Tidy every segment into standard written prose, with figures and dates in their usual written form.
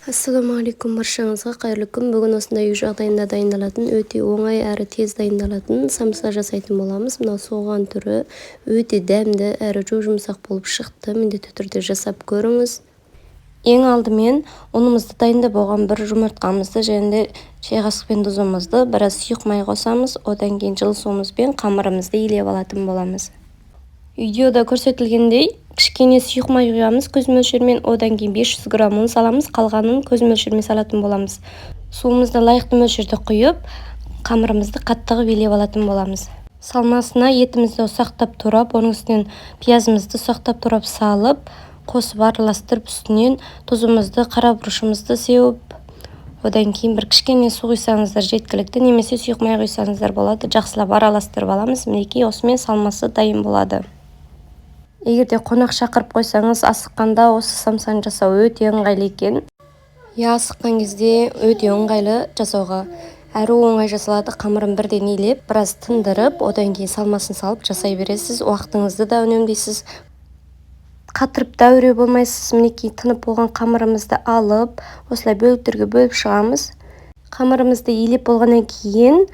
Ассалаумағалейкум, баршаңызға қайырлы күн. Бүгін осындай үй жағдайында дайындалатын, өте оңай әрі тез дайындалатын самса жасайтын боламыз. Мынау соған түрі өте дәмді әрі жұмсақ болып шықты. Міндетті түрде жасап көріңіз. Ең алдымен ұнымызды дайындап болған бір жұмыртқамызды және шай қасықпен тұзымызды біраз сұйық май қосамыз. Одан кейін жылы суымызбен қамырымызды илеп алатын боламыз. Видеода көрсетілгендей кішкене сұйық май құямыз көз мөлшермен, одан кейін 500 грамм ұн саламыз, қалғанын көз мөлшермен салатын боламыз. Суымызды лайықты мөлшерде құйып, қамырымызды қаттығы билеп алатын боламыз. Салмасына етімізді ұсақтап турап, оның үстінен пиязымызды ұсақтап турап салып, қосып араластырып, үстінен тұзымызды, қара бұрышымызды сеуіп, одан кейін бір кішкене су құйсаңыздар жеткілікті, немесе сұйық май құйсаңыздар болады. Жақсылап араластырып аламыз. Мінекей осымен салмасы дайын болады. Егерде қонақ шақырып қойсаңыз, асыққанда осы самсаны жасау өте ыңғайлы екен. Асыққан кезде өте ыңғайлы жасауға. Әрі оңай жасалады. Қамырын бірден илеп, біраз тындырып, одан кейін салмасын салып жасай бересіз. Уақытыңызды да үнемдейсіз. Қатырып дәуре болмайсыз. Мінекей тынып болған қамырымызды алып, осылай бөліктерге бөліп шығамыз. Қамырымызды илеп болғаннан кейін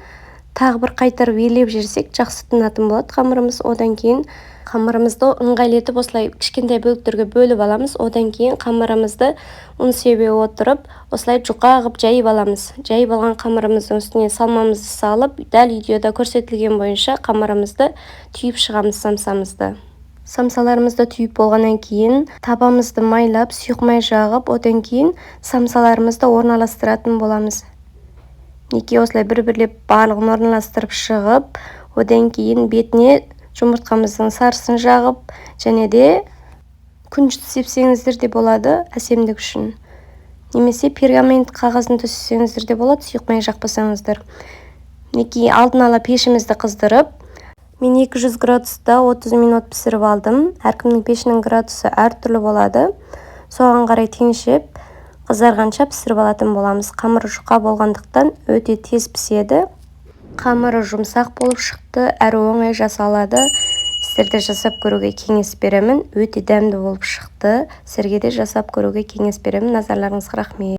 тағы бір қайтарып илеп жіберсек жақсы тынатын болады қамырымыз. Одан кейін қамырымызды ыңғайлы етіп осылай кішкентай бөліктерге бөліп аламыз. Одан кейін қамырымызды ұн себе отырып, осылай жұқа қылып жайып аламыз. Жайып алған қамырымыздың үстіне салмамызды салып, дәл видеода көрсетілген бойынша қамырымызды түйіп шығамыз самсамызды. Самсаларымызды түйіп болғаннан кейін табамызды майлап, сұйық май жағып, одан кейін самсаларымызды орналастыратын боламыз. Неке осылай бір-бірлеп барлығын орналастырып шығып, одан кейін бетіне жұмыртқамыздың сарысын жағып, және де күнжіт сепсеңіздер де болады әсемдік үшін. Немесе пергамент қағазын төсесеңіздер де болады, сұйық май жақпасаңыздар. Неке алдын ала пешімізді қыздырып, мен 200 градуста 30 минут пісіріп алдым. Әркімнің пешінің градусы әртүрлі болады. Соған қарай теңшеп, қызарғанша пісіріп алатын боламыз. Қамыры жұқа болғандықтан өте тез піседі. Қамыры жұмсақ болып шықты, әрі оңай жасалады. Сіздерде жасап көруге кеңес беремін. Өте дәмді болып шықты. Сіздерге де жасап көруге кеңес беремін. Назарларыңызға рахмет.